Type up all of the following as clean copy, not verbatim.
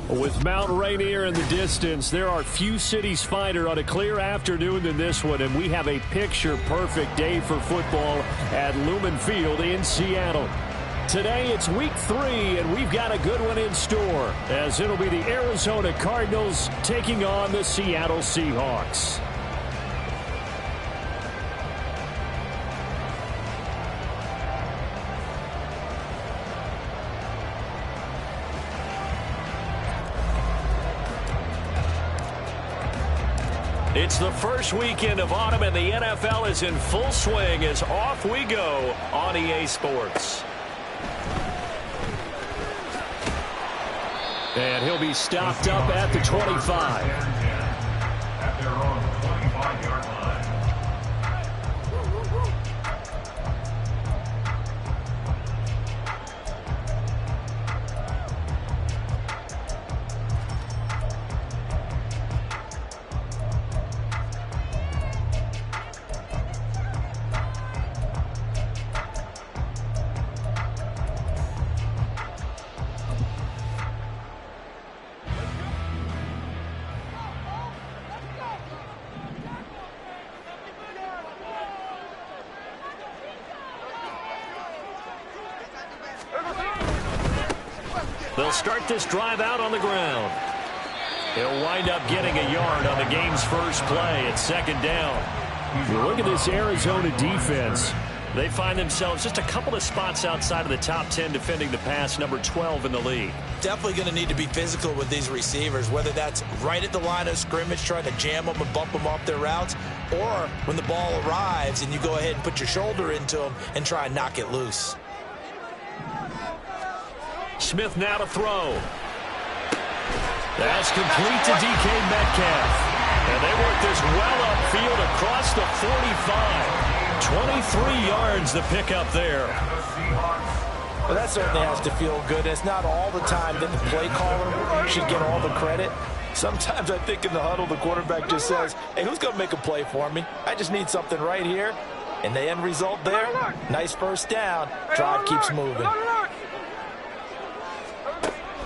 With Mount Rainier in the distance, there are few cities finer on a clear afternoon than this one, and we have a picture-perfect day for football at Lumen Field in Seattle. Today, it's week 3, and we've got a good one in store, as it'll be the Arizona Cardinals taking on the Seattle Seahawks. It's the first weekend of autumn, and the NFL is in full swing as off we go on EA Sports. And he'll be stopped up at the 25. At their own 25-yard line. They'll start this drive out on the ground. He'll wind up getting a yard on the game's first play at second down. Look at this Arizona defense. They find themselves just a couple of spots outside of the top 10 defending the pass, number 12 in the league. Definitely going to need to be physical with these receivers, whether that's right at the line of scrimmage trying to jam them and bump them off their routes, or when the ball arrives and you go ahead and put your shoulder into them and try and knock it loose. Smith now to throw. That's complete to DK Metcalf. And they work this well upfield across the 45. 23 yards the pickup there. Well, that certainly has to feel good. It's not all the time that the play caller should get all the credit. Sometimes I think in the huddle the quarterback just says, hey, who's going to make a play for me? I just need something right here. And the end result there, nice first down. Drive keeps moving.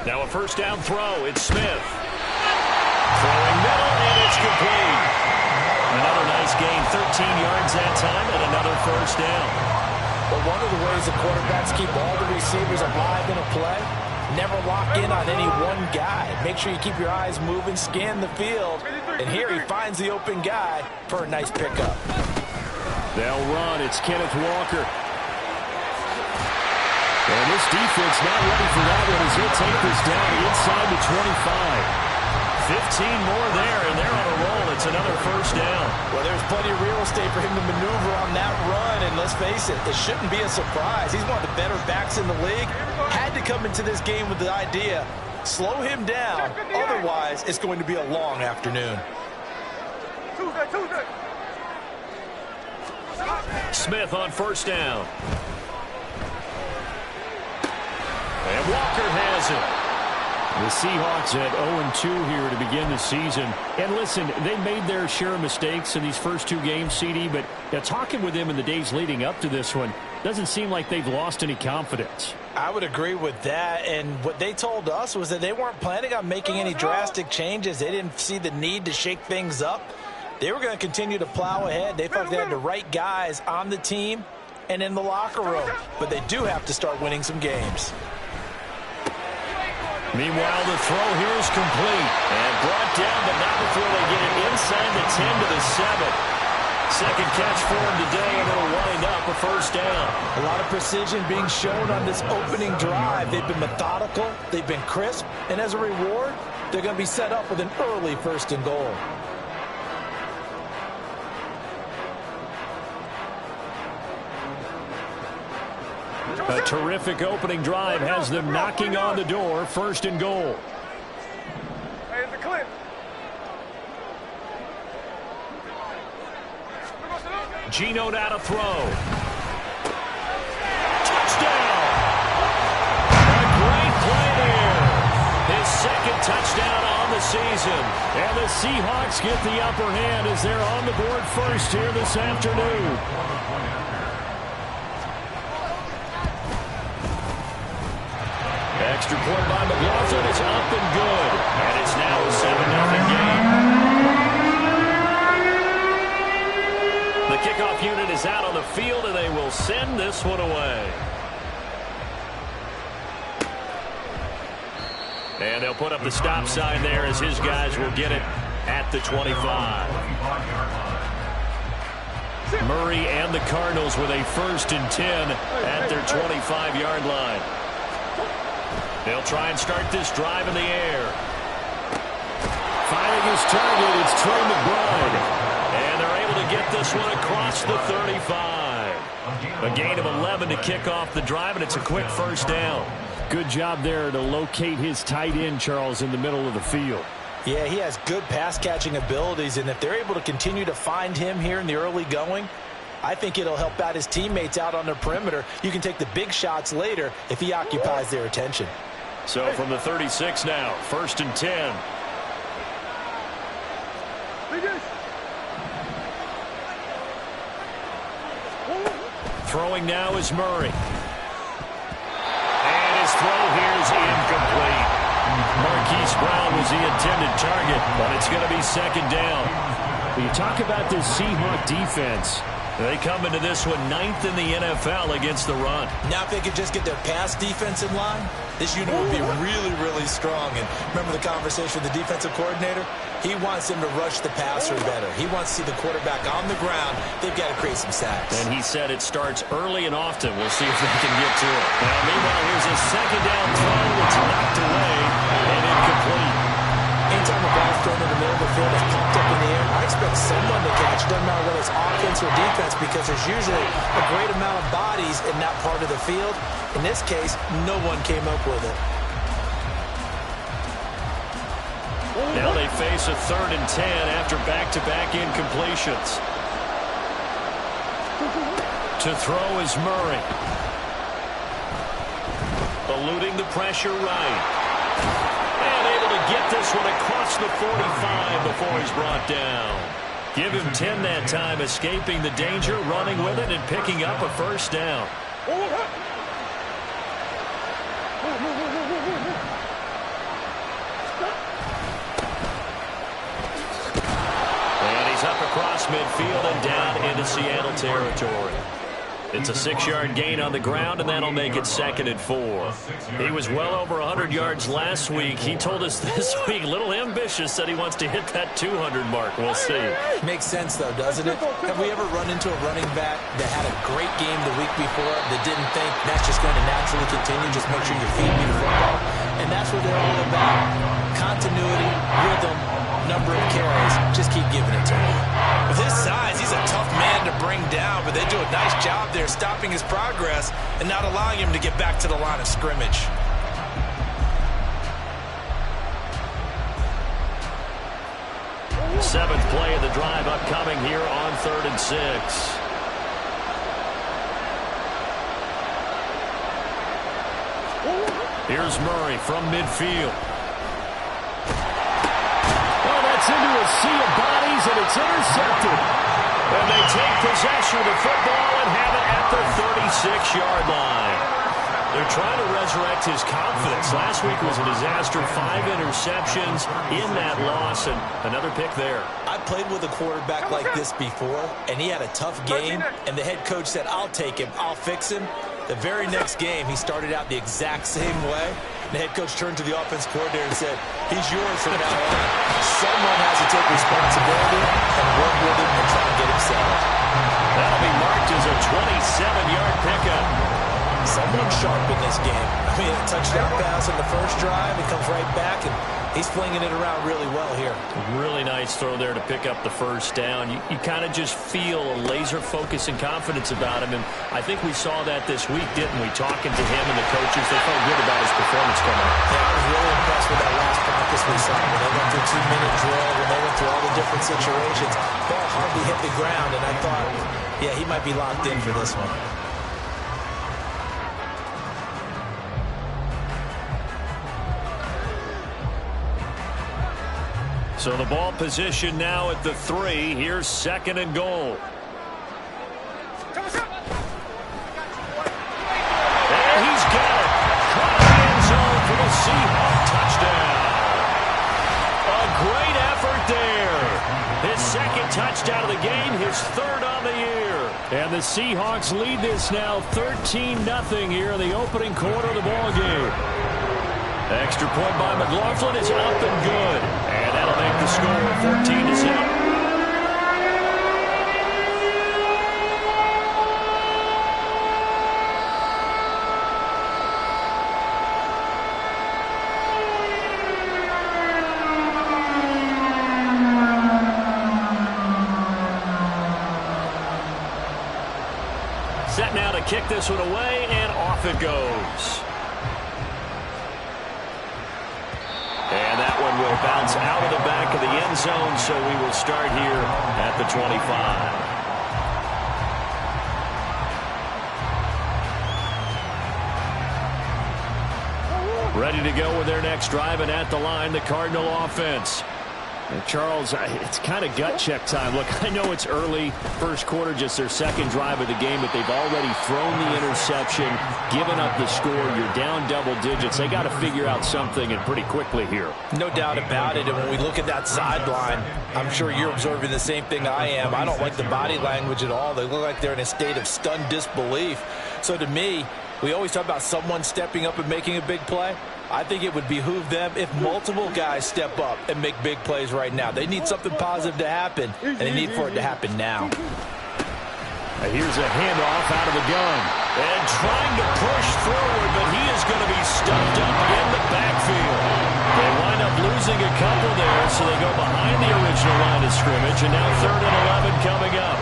Now a first down throw. It's Smith. Throwing middle, and it's complete. Another nice gain, 13 yards that time, and another first down. But one of the ways the quarterbacks keep all the receivers alive in a play, never lock in on any one guy. Make sure you keep your eyes moving, scan the field, and here he finds the open guy for a nice pickup. They'll run. It's Kenneth Walker. And this defense not ready for that one as he'll take this down inside the 25. 15 more there, and they're on a roll. It's another first down. Well, there's plenty of real estate for him to maneuver on that run, and let's face it, it shouldn't be a surprise. He's one of the better backs in the league. Had to come into this game with the idea, slow him down, otherwise it's going to be a long afternoon. Smith on first down. And Walker has it. The Seahawks at 0-2 here to begin the season. And listen, they made their share of mistakes in these first 2 games, CD, but talking with them in the days leading up to this one, doesn't seem like they've lost any confidence. I would agree with that, and what they told us was that they weren't planning on making any drastic changes. They didn't see the need to shake things up. They were going to continue to plow ahead. They felt they had the right guys on the team and in the locker room, but they do have to start winning some games. Meanwhile, the throw here is complete and brought down, but not before they get it inside the 10 to the 7. Second catch for him today, and it'll wind up a first down. A lot of precision being shown on this opening drive. They've been methodical, they've been crisp, and as a reward, they're going to be set up with an early first and goal. A terrific opening drive has them knocking on the door, first and goal. Geno now to throw. Touchdown! A great play there. His second touchdown on the season. And the Seahawks get the upper hand as they're on the board first here this afternoon. Extra point by McLaughlin is up and good. And it's now a 7-0 game. The kickoff unit is out on the field, and they will send this one away. And they'll put up the stop sign there as his guys will get it at the 25. Murray and the Cardinals with a 1st and 10 at their 25-yard line. They'll try and start this drive in the air. Finding his target, it's Trey McBride. And they're able to get this one across the 35. A gain of 11 to kick off the drive, and it's a quick 1st down. Good job there to locate his tight end, Charles, in the middle of the field. Yeah, he has good pass-catching abilities, and if they're able to continue to find him here in the early going, I think it'll help out his teammates out on the perimeter. You can take the big shots later if he occupies their attention. So from the 36 now, 1st and 10. Throwing now is Murray. His throw here is incomplete. Marquise Brown was the intended target, but it's going to be 2nd down. When you talk about this Seahawks defense, they come into this one 9th in the NFL against the run. Now if they could just get their pass defense in line, this unit would be really, really strong. And remember the conversation with the defensive coordinator? He wants them to rush the passer better. He wants to see the quarterback on the ground. They've got to create some sacks. And he said it starts early and often. We'll see if they can get to it. Now, meanwhile, here's a 2nd down throw. It's knocked away and incomplete. Anytime the ball's thrown in the middle of the field, it's popped up in the air, I expect someone to catch. Doesn't matter whether it's offense or defense, because there's usually a great amount of bodies in that part of the field. In this case, no one came up with it. Now they face a 3rd and 10 after back-to-back incompletions. To throw is Murray. Eluding the pressure right. And able to get this one across the 45 before he's brought down. Give him 10 that time, escaping the danger, running with it, and picking up a 1st down. Across midfield and down into Seattle territory. It's a 6-yard gain on the ground, and that'll make it 2nd and 4. He was well over 100 yards last week. He told us this week, a little ambitious, said he wants to hit that 200 mark. We'll see. Makes sense, though, doesn't it? Have we ever run into a running back that had a great game the week before that didn't think that's just going to naturally continue? Just make sure you're feeding me the football. And that's what they're all about. Continuity, rhythm, number of carries. Just keep giving it to him. With his size, he's a tough man to bring down, but they do a nice job there stopping his progress and not allowing him to get back to the line of scrimmage. Seventh play of the drive upcoming here on 3rd and 6. Here's Murray from midfield. Well, that's into a sea of bodies, and it's intercepted. And they take possession of the football and have it at the 36-yard line. They're trying to resurrect his confidence. Last week was a disaster. 5 interceptions in that loss, and another pick there. I played with a quarterback like this before, and he had a tough game, and the head coach said, I'll take him, I'll fix him. The very next game, he started out the exact same way. The head coach turned to the offense coordinator and said, he's yours from now on. Someone has to take responsibility and work with him and try to get him settled. That'll be marked as a 27-yard pickup. Someone sharp in this game. I mean, a touchdown pass on the first drive. It comes right back, and he's flinging it around really well here. Really nice throw there to pick up the 1st down. You kind of just feel a laser focus and confidence about him, and I think we saw that this week, didn't we? Talking to him and the coaches, they felt good about his performance coming up. Yeah, I was really impressed with that last practice we saw. When they went through 2-minute drill, when they went through all the different situations, ball hardly hit the ground, and I thought, yeah, he might be locked in for this one. So the ball position now at the 3. Here's 2nd and goal. And he's got it. Caught in the end zone for the Seahawks lead this now 13-0 here in the opening quarter of the ball game. Extra point by McLaughlin is up and good. And that'll make the score 14-0. Set now to kick this one away, and off it goes. And that one will bounce out of the back of the end zone, so we will start here at the 25. Ready to go with their next drive, and at the line, the Cardinal offense. And Charles, it's kind of gut check time. Look, I know it's early, first quarter, just their second drive of the game, but they've already thrown the interception, given up the score. You're down double digits. They got to figure out something, and pretty quickly here. No doubt about it. And when we look at that sideline, I'm sure you're observing the same thing I am. I don't like the body language at all. They look like they're in a state of stunned disbelief. So to me, we always talk about someone stepping up and making a big play. I think it would behoove them if multiple guys step up and make big plays right now. They need something positive to happen, and they need for it to happen now. Here's a handoff out of the gun. And trying to push forward, but he is going to be stuffed up in the backfield. They wind up losing a couple there, so they go behind the original line of scrimmage, and now 3rd and 11 coming up.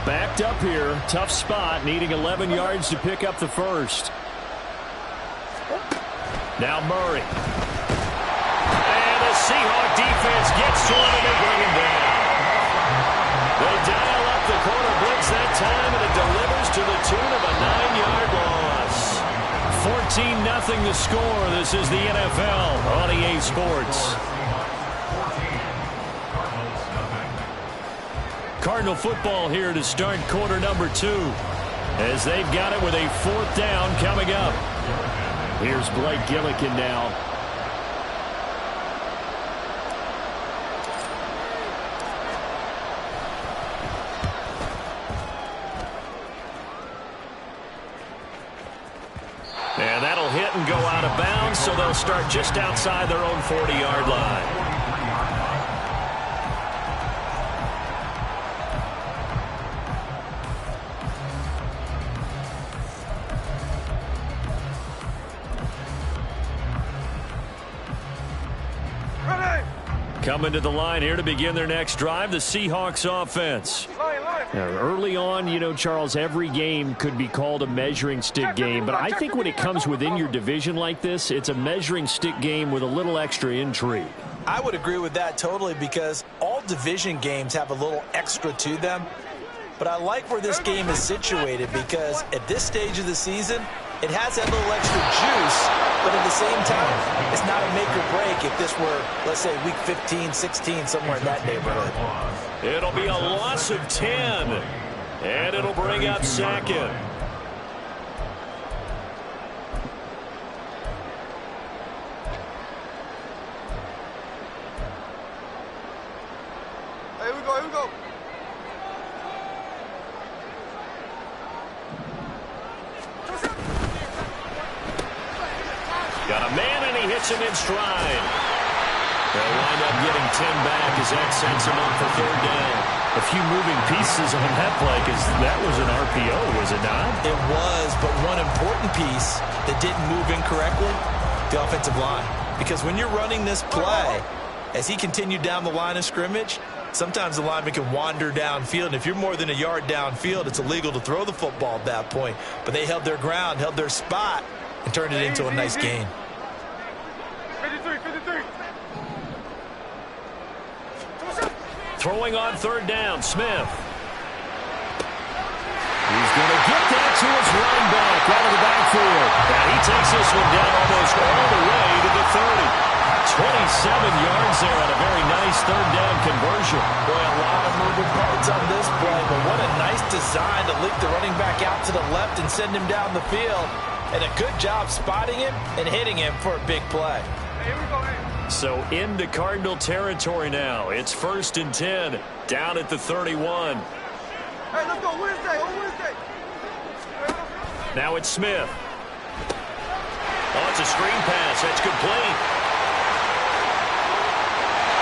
Backed up here, tough spot, needing 11 yards to pick up the first. Now Murray. And the Seahawk defense gets to him and they bring him down. They dial up the corner blitz that time, and it delivers to the tune of a 9-yard loss. 14-0 the score. This is the NFL on EA Sports. Cardinal football here to start quarter number 2, as they've got it with a 4th down coming up. Here's Blake Gillikin now. And that'll hit and go out of bounds, so they'll start just outside their own 40-yard line. Coming to the line here to begin their next drive, the Seahawks offense. Now, early on, you know, Charles, every game could be called a measuring stick game, but I think when it comes within your division like this, it's a measuring stick game with a little extra intrigue. I would agree with that totally, because all division games have a little extra to them. But I like where this game is situated, because at this stage of the season, it has that little extra juice, but at the same time, it's not a make or break if this were, let's say, week 15, 16, somewhere in that neighborhood. It'll be a loss of 10, and it'll bring up 2nd. Here we go, here we go. Got a man, and he hits him in stride. They'll wind up getting 10 back as that sets him up for 3rd down. A few moving pieces on that play, because that was an RPO, was it not? It was, but one important piece that didn't move incorrectly, the offensive line. Because when you're running this play, as he continued down the line of scrimmage, sometimes the lineman can wander downfield, and if you're more than a yard downfield, it's illegal to throw the football at that point. But they held their ground, held their spot, and turned it into a nice gain. 53. Throwing on 3rd down, Smith. He's going to get that to his running back out of the backfield. And he takes this one down almost all the way to the 30. 27 yards there on a very nice 3rd down conversion. Boy, a lot of moving parts on this play, but what a nice design to leak the running back out to the left and send him down the field. and a good job spotting him and hitting him for a big play. So into Cardinal territory now. It's 1st and 10, down at the 31. Hey, let's go Wednesday, on Wednesday. Now it's Smith. Oh, it's a screen pass. That's complete.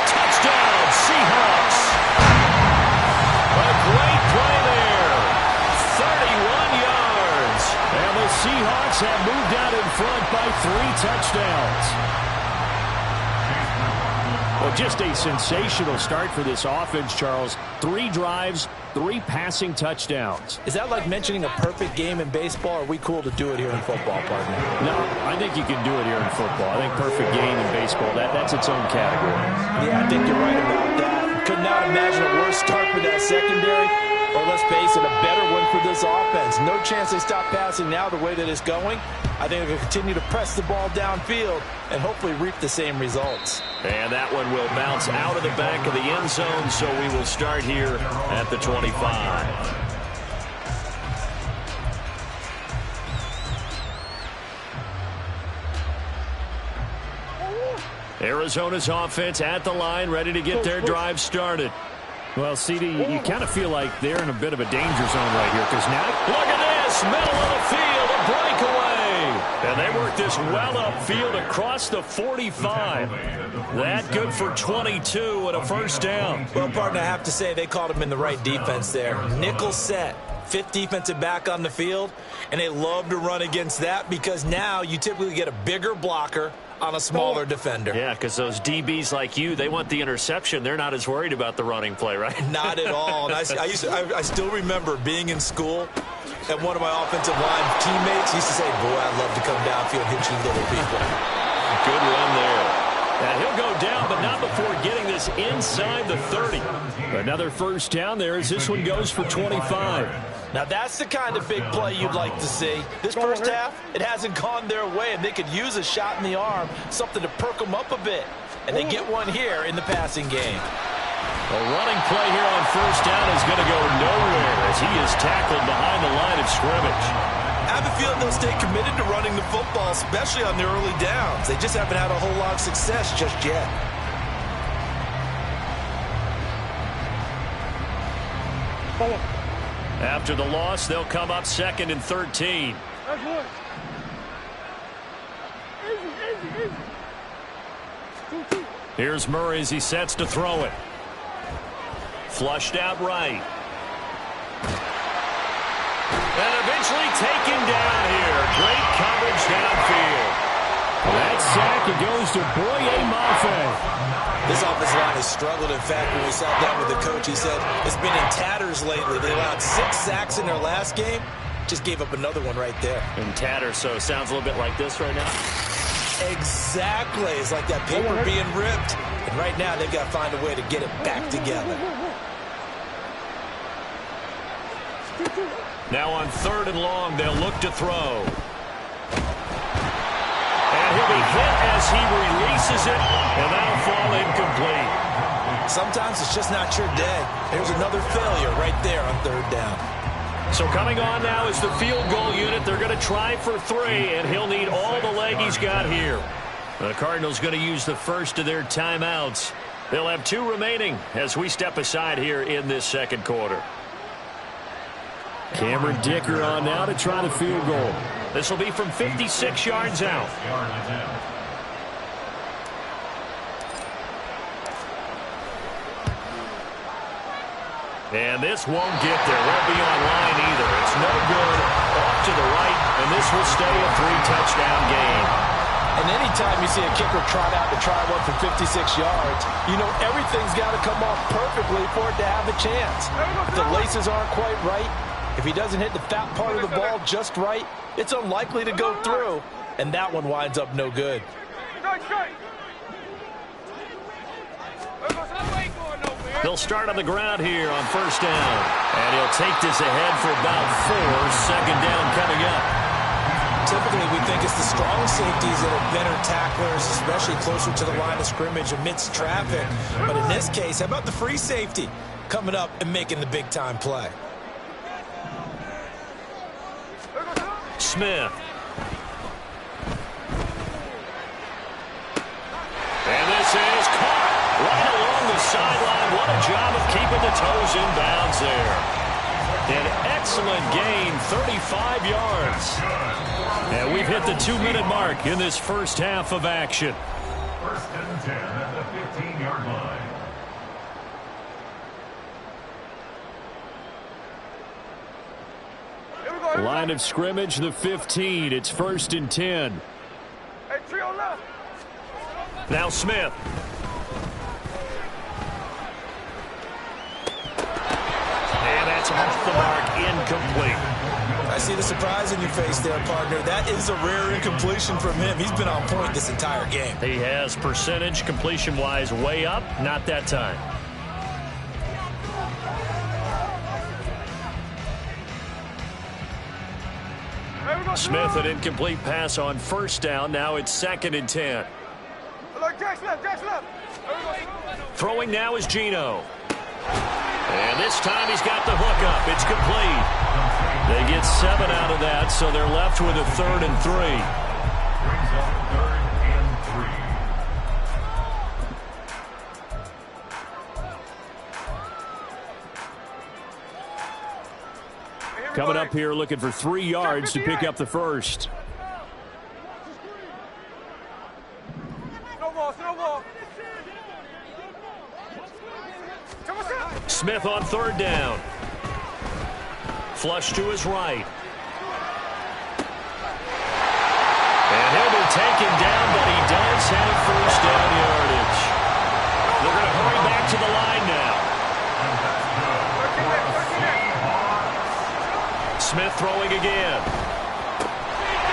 Touchdown, Seahawks. A great play there. 31 yards. And the Seahawks have moved out in front by 3 touchdowns. Well, just a sensational start for this offense, Charles. 3 drives, 3 passing touchdowns. Is that like mentioning a perfect game in baseball, or are we cool to do it here in football, partner? No, I think you can do it here in football. I think perfect game in baseball, that's its own category. Yeah, I think you're right about that. Could not imagine a worse start for that secondary, or let's face it, a better one for this offense. No chance they stop passing now the way that it's going. I think they'll continue to press the ball downfield and hopefully reap the same results. And that one will bounce out of the back of the end zone, so we will start here at the 25. Arizona's offense at the line, ready to get their drive started. Well, CD, you kind of feel like they're in a bit of a danger zone right here, because now, look at this, middle of the field, a breakaway. And they work this well upfield across the 45. That good for 22 and a first down. Well, partner, I have to say they called him in the right defense there. Nickel set, 5th defensive back on the field, and they love to run against that because now you typically get a bigger blocker on a smaller defender. Yeah, because those DBs like you, they want the interception. They're not as worried about the running play, right? Not at all. And I still remember being in school, and one of my offensive line teammates used to say, boy, I'd love to come downfield and hit you little people. Good run there. And he'll go down, but not before getting this inside the 30. Another first down there as this one goes for 25. Now, that's the kind of big play you'd like to see. This first half, it hasn't gone their way, and they could use a shot in the arm, something to perk them up a bit. And they get one here in the passing game. A running play here on first down is going to go nowhere as he is tackled behind the line of scrimmage. I have a feeling they'll stay committed to running the football, especially on their early downs. They just haven't had a whole lot of success just yet. After the loss, they'll come up 2nd and 13. Here's Murray as he sets to throw it. Flushed out right. And eventually taken down here. Great coverage downfield. That sack, it goes to Boye Mafe. This offensive line has struggled. In fact, when we sat down with the coach, he said it's been in tatters lately. They allowed 6 sacks in their last game. Just gave up another one right there. In tatters, so it sounds a little bit like this right now. Exactly. It's like that paper being ripped. And right now, they've got to find a way to get it back together. Now on 3rd and long, they'll look to throw. And he'll be hit as he releases it, and that'll fall incomplete. Sometimes it's just not your day. There's another failure right there on 3rd down. So coming on now is the field goal unit. They're going to try for 3, and he'll need all the leg he's got here. The Cardinals going to use the first of their timeouts. They'll have 2 remaining as we step aside here in this 2nd quarter. Cameron Dicker on now to try the field goal. This will be from 56 yards out. And this won't get there. Won't be on line either. It's no good. Off to the right, and this will stay a 3-touchdown game. And anytime you see a kicker trot out to try one for 56 yards, you know everything's got to come off perfectly for it to have a chance. If the laces aren't quite right, if he doesn't hit the fat part of the ball just right, it's unlikely to go through, and that one winds up no good. They'll start on the ground here on first down, and he'll take this ahead for about 4. 2nd down coming up. Typically, we think it's the strong safeties that are better tacklers, especially closer to the line of scrimmage amidst traffic. But in this case, how about the free safety coming up and making the big-time play? Smith. sideline. What a job of keeping the toes in bounds there. An excellent gain, 35 yards. And we've hit the 2-minute mark in this first half of action. First and 10 at the 15-yard line. Line of scrimmage, the 15. It's first and 10. Hey, trio left. Now Smith. And that's off the mark, incomplete. I see the surprise in your face there, partner. That is a rare incompletion from him. He's been on point this entire game. He has percentage completion-wise way up, not that time. Smith, an incomplete pass on first down. Now it's second and 10. Jack's left. Throwing now is Geno. And this time he's got the hook up. It's complete. They get 7 out of that, so they're left with a 3rd and 3. Brings up 3rd and 3. Coming up here looking for 3 yards to pick up the first. No ball. Smith on 3rd down. Flush to his right. And he'll be taken down, but he does have first down yardage. They're going to hurry back to the line now. Smith throwing again.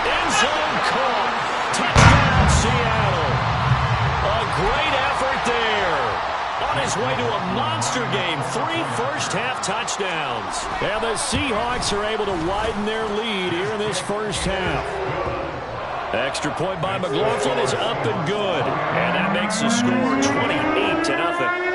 End zone caught. Touchdown, Seattle. A great effort there. On his way to a monster game. 3 first-half touchdowns. And the Seahawks are able to widen their lead here in this first half. Extra point by McLaughlin is up and good. And that makes the score 28-0.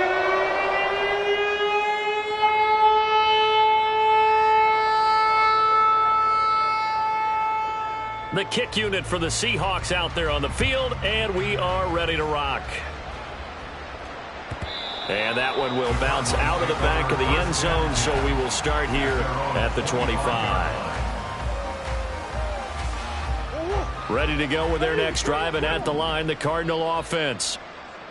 The kick unit for the Seahawks out there on the field, and we are ready to rock. And that one will bounce out of the back of the end zone, so we will start here at the 25. Ready to go with their next drive, and at the line, the Cardinal offense.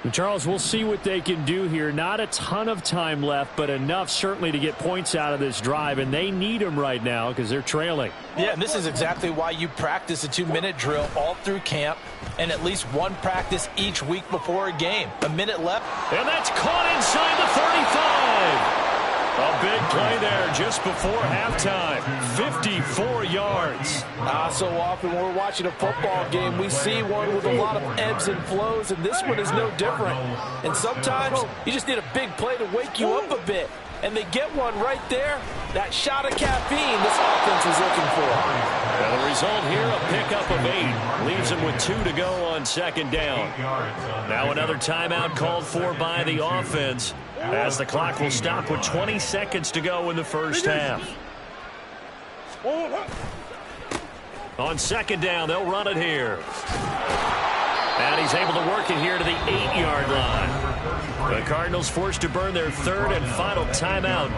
And Charles, we'll see what they can do here. Not a ton of time left, but enough certainly to get points out of this drive, and they need them right now because they're trailing. Yeah, and this is exactly why you practice a 2-minute drill all through camp and at least one practice each week before a game. A minute left. And that's caught inside the 35. A big play there just before halftime. 54 yards. So often when we're watching a football game, we see one with a lot of ebbs and flows, and this one is no different. And sometimes you just need a big play to wake you up a bit. And they get one right there. That shot of caffeine this offense is looking for. And the result here, a pickup of 8. Leaves them with 2 to go on second down. Now another timeout called for by the offense, as the clock will stop with 20 seconds to go in the first half. On second down, they'll run it here. And he's able to work it here to the 8-yard line. The Cardinals forced to burn their 3rd and final timeout.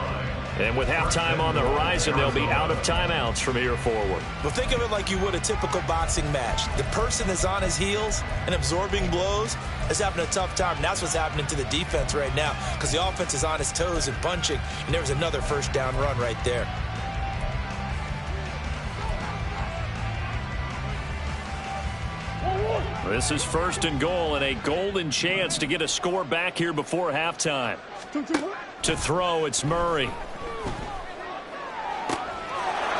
And with halftime on the horizon, they'll be out of timeouts from here forward. Well, think of it like you would a typical boxing match. The person is on his heels and absorbing blows is having a tough time. And that's what's happening to the defense right now, because the offense is on his toes and punching, and there's another first down run right there. This is 1st and goal, and a golden chance to get a score back here before halftime. To throw, it's Murray.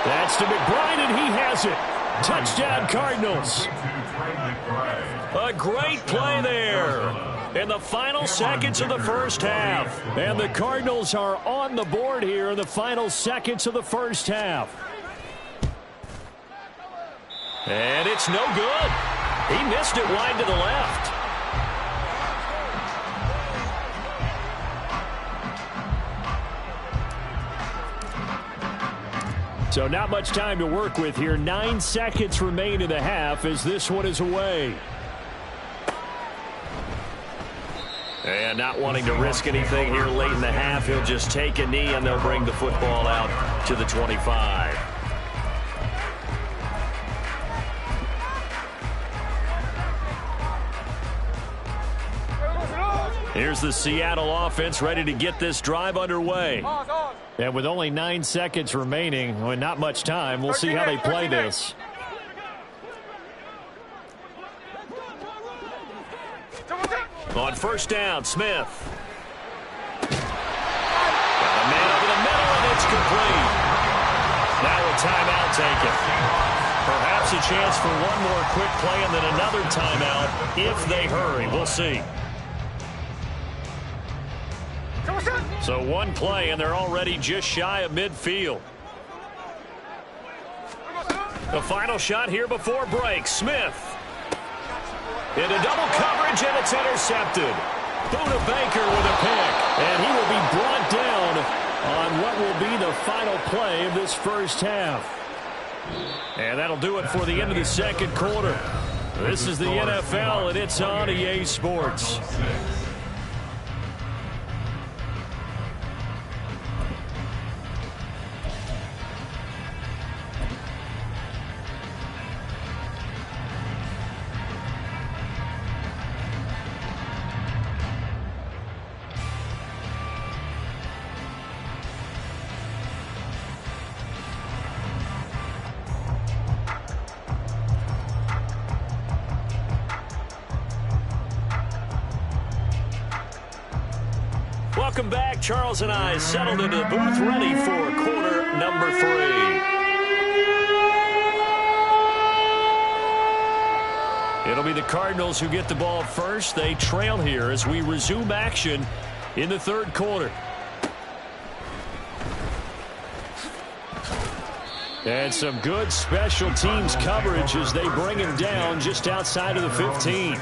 That's to McBride, and he has it. Touchdown, Cardinals. A great play there in the final seconds of the first half. And the Cardinals are on the board here in the final seconds of the first half. And it's no good. He missed it wide to the left. So not much time to work with here. 9 seconds remain in the half as this one is away. And not wanting to risk anything here late in the half, he'll just take a knee, and they'll bring the football out to the 25. Here's the Seattle offense ready to get this drive underway. And with only 9 seconds remaining, well, not much time, we'll see how they play this. On first down, Smith. Got a man over the middle, and it's complete. Now a timeout taken. Perhaps a chance for one more quick play and then another timeout if they hurry. We'll see. So one play, and they're already just shy of midfield. The final shot here before break. Smith. Into double coverage, and it's intercepted. Buda Baker with a pick, and he will be brought down on what will be the final play of this first half. And that'll do it for the end of the second quarter. This is the NFL, and it's on EA Sports. Welcome back. Charles and I settled into the booth ready for quarter number 3. It'll be the Cardinals who get the ball first. They trail here as we resume action in the third quarter. And some good special teams coverage as they bring him down just outside of the 15.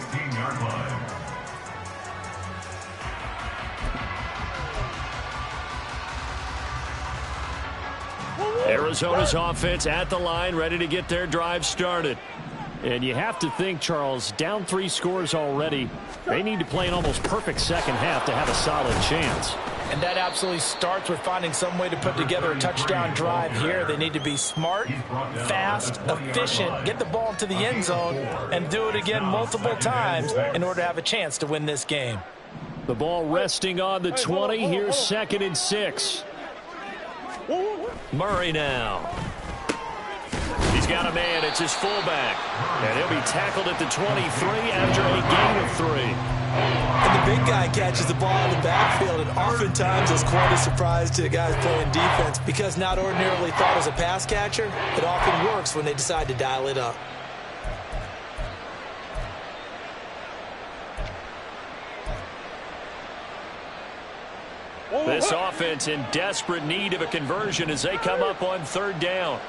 Arizona's offense at the line, ready to get their drive started. And you have to think, Charles, down 3 scores already. They need to play an almost perfect second half to have a solid chance. And that absolutely starts with finding some way to put together a touchdown drive here. They need to be smart, fast, efficient, get the ball into the end zone, and do it again multiple times in order to have a chance to win this game. The ball resting on the 20. Here's 2nd and 6. Murray now. He's got a man. It's his fullback. And he'll be tackled at the 23 after a gain of 3. And the big guy catches the ball in the backfield, and oftentimes it's quite a surprise to the guys playing defense because not ordinarily thought as a pass catcher, it often works when they decide to dial it up. This offense in desperate need of a conversion as they come up on 3rd down.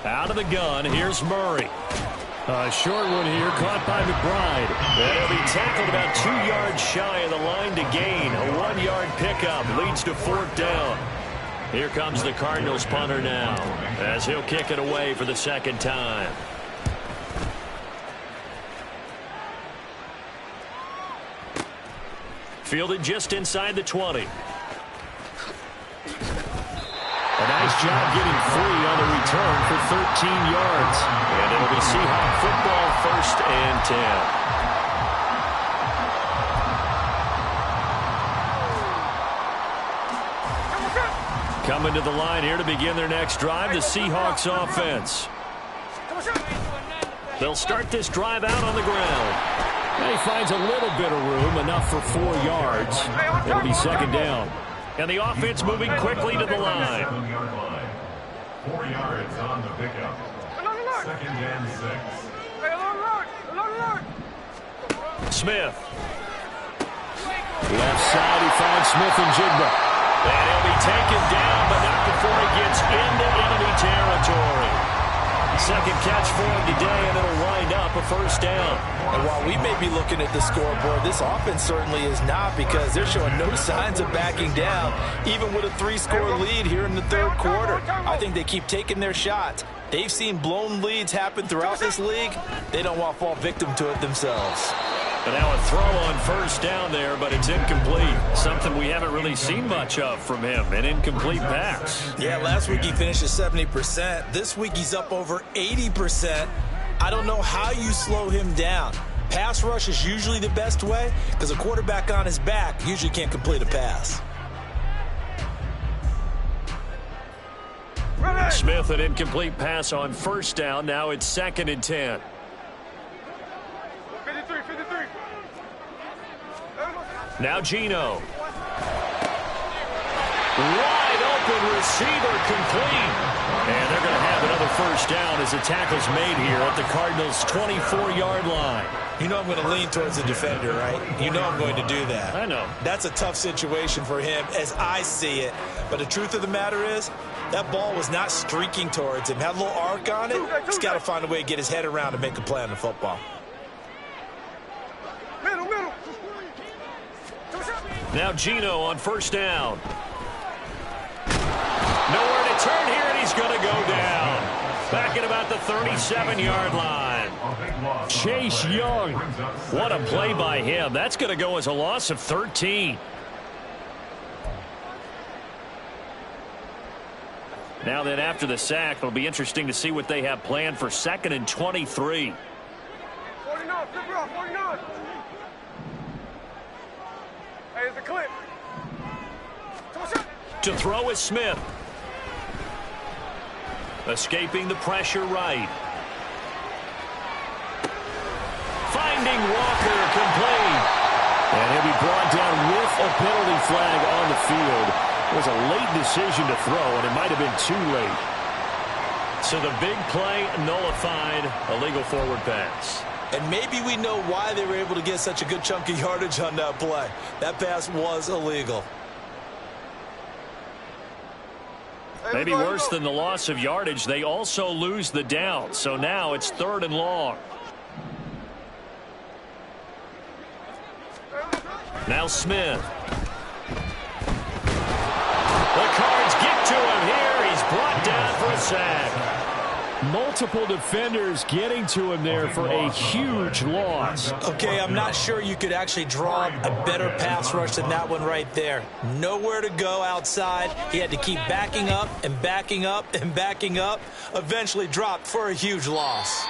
Out of the gun, here's Murray. A short one here, caught by McBride. And he'll be tackled about 2 yards shy of the line to gain. A 1-yard pickup leads to 4th down. Here comes the Cardinals punter now as he'll kick it away for the 2nd time. Fielded just inside the 20. A nice job getting free on the return for 13 yards. And it'll be Seahawks football, 1st and 10. Coming to the line here to begin their next drive, the Seahawks offense. They'll start this drive out on the ground. And he finds a little bit of room, enough for 4 yards. It'll be 2nd down. And the offense moving quickly to the line. 4 yards on the pickup. 2nd and 6. Smith. Left side, he finds Smith and Jigba. And he'll be taken down, but not before he gets into enemy territory. 2nd catch for him today, and it'll wind up a 1st down. And while we may be looking at the scoreboard, this offense certainly is not, because they're showing no signs of backing down, even with a 3-score lead here in the 3rd quarter. I think they keep taking their shots, They've seen blown leads happen throughout this league. They don't want to fall victim to it themselves. But now a throw on first down there, but it's incomplete. Something we haven't really seen much of from him, an incomplete pass. Yeah, last week he finished at 70%. This week he's up over 80%. I don't know how you slow him down. Pass rush is usually the best way because a quarterback on his back usually can't complete a pass. Smith, an incomplete pass on first down. Now it's 2nd and 10. 53. Now Geno. Wide open receiver complete. And they're going to have another first down as the tackle's made here at the Cardinals' 24-yard line. You know I'm going to lean towards the defender, right? You know I'm going to do that. I know. That's a tough situation for him as I see it. But the truth of the matter is, that ball was not streaking towards him. Had a little arc on it. He's got to find a way to get his head around and make a play on the football. Middle. Now Geno on first down. Nowhere to turn here, and he's going to go down. Back at about the 37-yard line. Chase Young. What a play by him. That's going to go as a loss of 13. Now then, after the sack, it'll be interesting to see what they have planned for 2nd and 23. 49, flip it off, 49. Hey, it's a clip. To throw is Smith. Escaping the pressure right. Finding Walker complete. And he'll be brought down with a penalty flag on the field. It was a late decision to throw, and it might have been too late. So the big play nullified, a legal forward pass. And maybe we know why they were able to get such a good chunk of yardage on that play. That pass was illegal. Maybe worse than the loss of yardage, they also lose the down. So now it's 3rd and long. Now Smith. The Cards get to him here. He's brought down for a sack. Multiple defenders getting to him there for a huge loss. Okay, I'm not sure you could actually draw a better pass rush than that one right there. Nowhere to go outside. He had to keep backing up and backing up and backing up. Eventually dropped for a huge loss.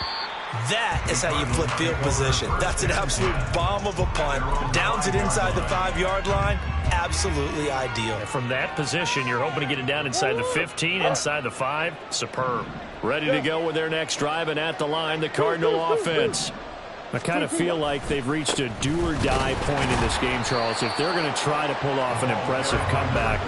That is how you flip field position. That's an absolute bomb of a punt. Downs it inside the 5-yard line. Absolutely ideal. From that position, you're hoping to get it down inside the 15, inside the 5. Superb. Ready to go with their next drive, and at the line, the Cardinal offense. I kind of feel like they've reached a do-or-die point in this game, Charles. If they're going to try to pull off an impressive comeback,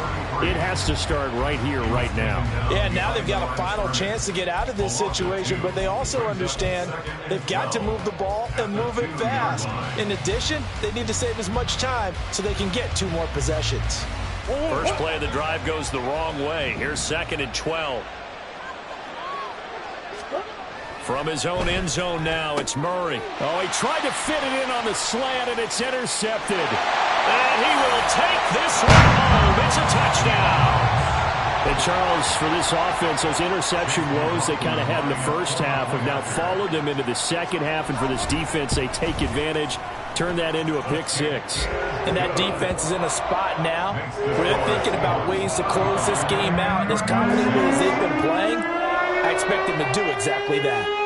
it has to start right here, right now. Yeah, now they've got a final chance to get out of this situation, but they also understand they've got to move the ball and move it fast. In addition, they need to save as much time so they can get 2 more possessions. First play of the drive goes the wrong way. Here's 2nd and 12. From his own end zone now, it's Murray. Oh, he tried to fit it in on the slant, and it's intercepted. And he will take this one home. It's a touchdown. And, Charles, for this offense, those interception woes they kind of had in the first half have now followed them into the second half. And for this defense, they take advantage, turn that into a pick 6. And that defense is in a spot now where they're thinking about ways to close this game out. And as confidently as they've been playing, I expect them to do exactly that.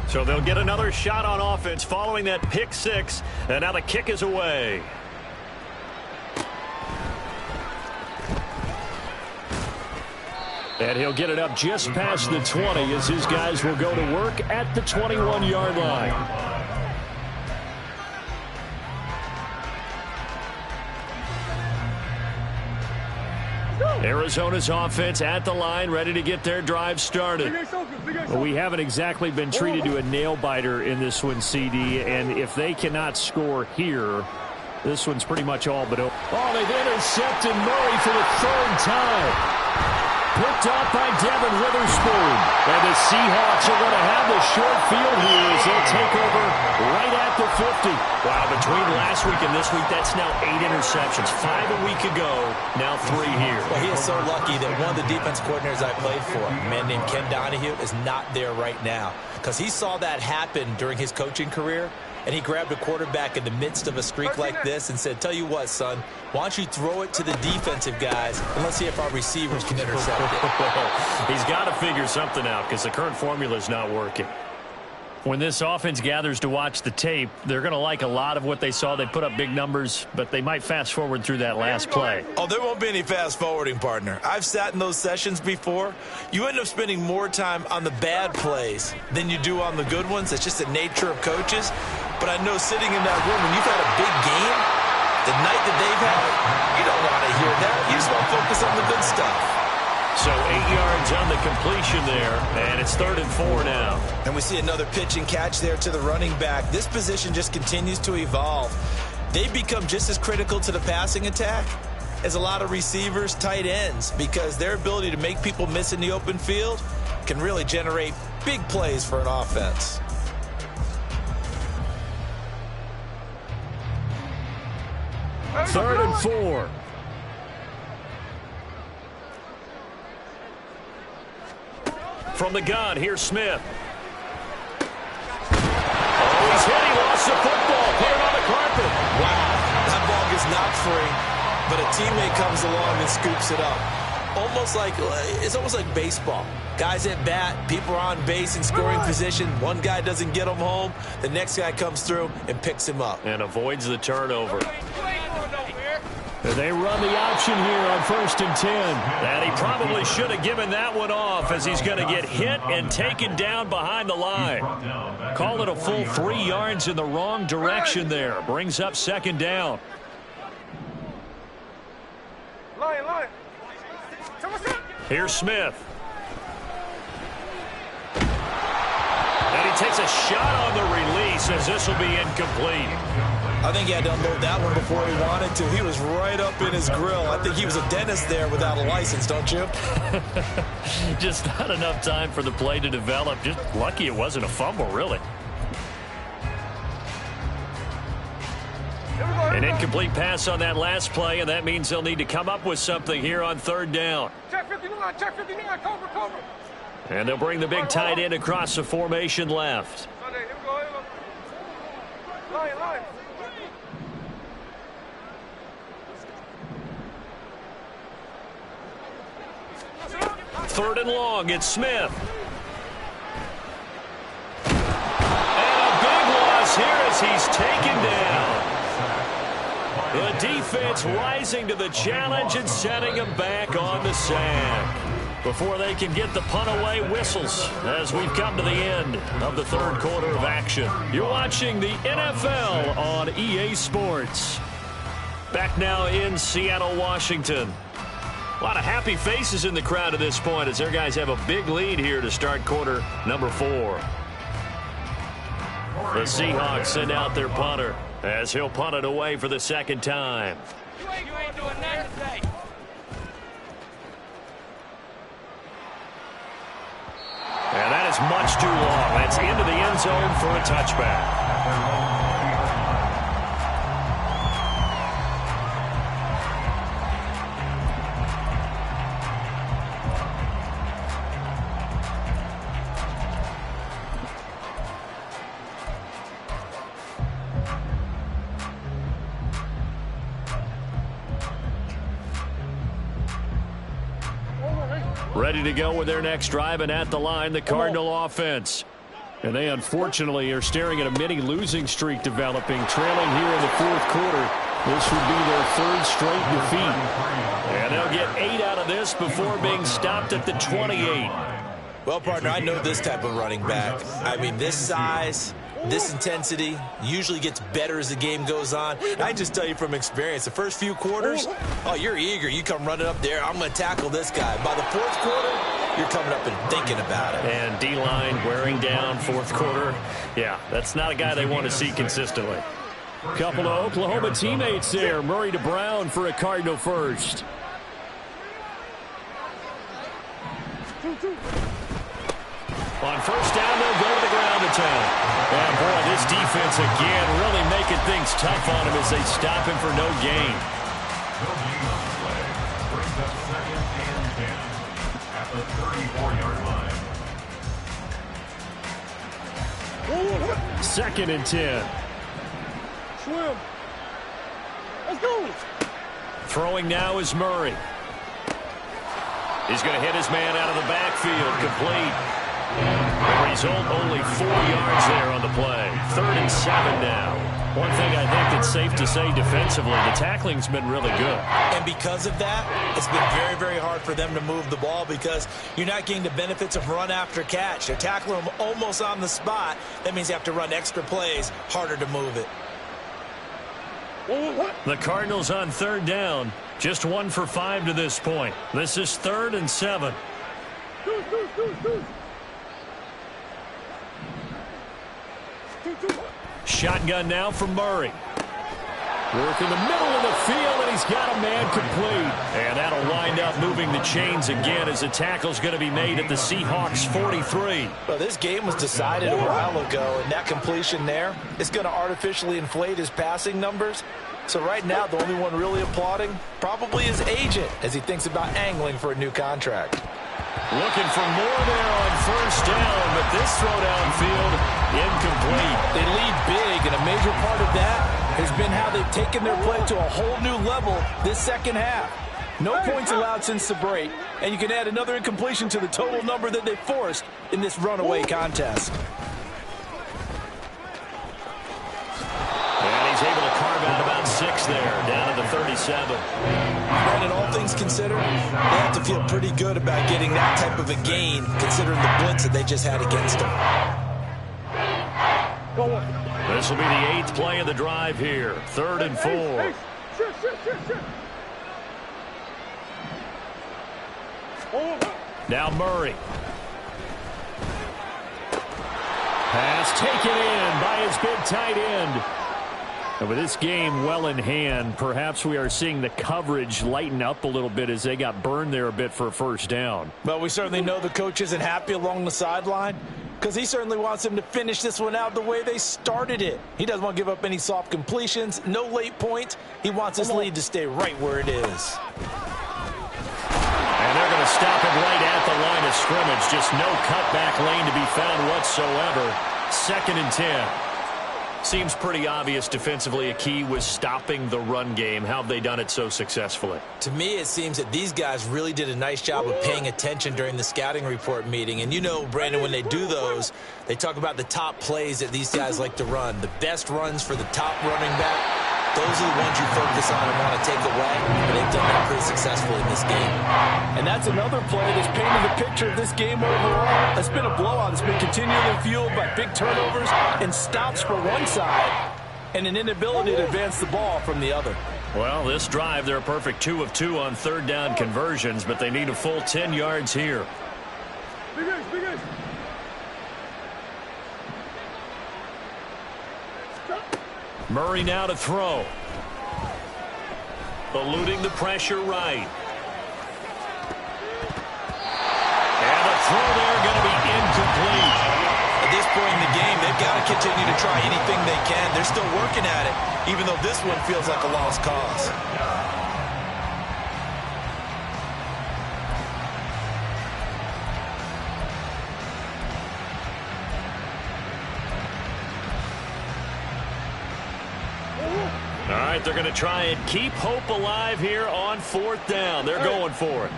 So they'll get another shot on offense following that pick 6. And now the kick is away. And he'll get it up just past the 20 as his guys will go to work at the 21-yard line. Arizona's offense at the line, ready to get their drive started. Well, we haven't exactly been treated to a nail-biter in this one, CD, and if they cannot score here, this one's pretty much all but over. Oh, they've intercepted Murray for the 3rd time. picked up by Devin Witherspoon. And the Seahawks are going to have the short field here as they'll take over right at the 50. Wow, between last week and this week, that's now 8 interceptions. 5 a week ago, now 3 here. Well, he is so lucky that one of the defense coordinators I played for, a man named Ken Donahue, is not there right now. Because he saw that happen during his coaching career, and he grabbed a quarterback in the midst of a streak like this and said, tell you what, son, why don't you throw it to the defensive guys, and let's see if our receivers can intercept it. He's got to figure something out because the current formula is not working. When this offense gathers to watch the tape, they're going to like a lot of what they saw. They put up big numbers, but they might fast forward through that last play. Oh, there won't be any fast forwarding, partner. I've sat in those sessions before. You end up spending more time on the bad plays than you do on the good ones. It's just the nature of coaches. But I know sitting in that room, when you've had a big game, the night that they've had, you don't want to hear that. You just want to focus on the good stuff. So 8 yards on the completion there, and it's 3rd and 4 now. And we see another pitch and catch there to the running back. This position just continues to evolve. They become just as critical to the passing attack as a lot of receivers, tight ends, because their ability to make people miss in the open field can really generate big plays for an offense. Third and 4. From the gun, here's Smith. Oh, he's hit. He lost the football. Put it on the carpet. Wow, that ball gets knocked free, but a teammate comes along and scoops it up. It's almost like baseball. Guys at bat, people are on base in scoring position. One guy doesn't get him home. The next guy comes through and picks him up. And avoids the turnover. They run the option here on 1st and 10. And he probably should have given that one off as he's going to get hit and taken down behind the line. Call it a full 3 yards in the wrong direction there. Brings up 2nd down. Here's Smith. And he takes a shot on the release as this will be incomplete. I think he had to unload that one before he wanted to. He was right up in his grill. I think he was a dentist there without a license, don't you? Just not enough time for the play to develop. Just lucky it wasn't a fumble, really. An incomplete pass on that last play, and that means they'll need to come up with something here on 3rd down. Check 59, cover. And they'll bring the big tight end across the formation left. Sunday, here we go. Line. 3rd and long, it's Smith. And a big loss here as he's taken down. The defense rising to the challenge and setting him back on the sack. Before they can get the punt away, whistles as we've come to the end of the 3rd quarter of action. You're watching the NFL on EA Sports. Back now in Seattle, Washington. A lot of happy faces in the crowd at this point as their guys have a big lead here to start quarter number 4. The Seahawks send out their punter as he'll punt it away for the 2nd time. You ain't doing that today. And that is much too long. That's into the end zone for a touchback. Ready to go with their next drive, and at the line, the Cardinal offense. And they unfortunately are staring at a mini losing streak developing, trailing here in the 4th quarter. This would be their 3rd straight defeat. And they'll get 8 out of this before being stopped at the 28. Well, partner, I know this type of running back. I mean, this size, this intensity usually gets better as the game goes on. I just tell you from experience, the first few quarters, oh, you're eager. You come running up there, I'm going to tackle this guy. By the 4th quarter, you're coming up and thinking about it. And D-line wearing down 4th quarter. Yeah, that's not a guy they want to see consistently. Couple of Oklahoma teammates there. Murray to Brown for a Cardinal first. On first down, they'll go to the ground attack. And, boy, this defense again really making things tough on him as they stop him for no gain. No gain on the play. Brings up 2nd and 10 at the 34-yard line. 2nd and 10. Swim. Let's go. Throwing now is Murray. He's going to hit his man out of the backfield, complete. The result, only 4 yards there on the play. 3rd and 7 now. One thing I think that's safe to say defensively, the tackling's been really good. And because of that, it's been very, very hard for them to move the ball because you're not getting the benefits of run after catch. They're tackling them almost on the spot. That means you have to run extra plays, harder to move it. The Cardinals on 3rd down. Just 1 for 5 to this point. This is 3rd and 7. Shotgun now for Murray. Work in the middle of the field, and he's got a man complete. And that'll wind up moving the chains again as the tackle's going to be made at the Seahawks 43. Well, this game was decided a while ago, and that completion there is going to artificially inflate his passing numbers. So right now, the only one really applauding probably his agent as he thinks about angling for a new contract. Looking for more there on first down, but this throw downfield, incomplete. They lead big, and a major part of that has been how they've taken their play to a whole new level this second half. No points allowed since the break, and you can add another incompletion to the total number that they forced in this runaway contest. And he's able to carve out about 6 there, down to the 37. Brandon, all things considered, they have to feel pretty good about getting that type of a gain, considering the blitz that they just had against them. This will be the 8th play of the drive here. 3rd and 4. Now Murray. Pass taken in by his big tight end. And with this game well in hand, perhaps we are seeing the coverage lighten up a little bit as they got burned there a bit for a first down. Well, we certainly know the coach isn't happy along the sideline because he certainly wants them to finish this one out the way they started it. He doesn't want to give up any soft completions, no late points. He wants his lead to stay right where it is. And they're going to stop it right at the line of scrimmage. Just no cutback lane to be found whatsoever. 2nd and 10. Seems pretty obvious defensively a key was stopping the run game. How have they done it so successfully? To me, it seems that these guys really did a nice job of paying attention during the scouting report meeting. And you know, Brandon, when they do those, they talk about the top plays that these guys like to run. The best runs for the top running back. Those are the ones you focus on and want to take away. And they've done that pretty successfully in this game. And that's another play that's painted the picture of this game overall. It's been a blowout. It's been continually fueled by big turnovers and stops for one side and an inability to advance the ball from the other. Well, this drive, they're a perfect 2 of 2 on 3rd down conversions, but they need a full 10 yards here. Big ace, big ace. Murray now to throw. Eluding the pressure right. And the throw there going to be incomplete. At this point in the game, they've got to continue to try anything they can. They're still working at it, even though this one feels like a lost cause. All right, they're going to try and keep hope alive here on 4th down. They're going for it.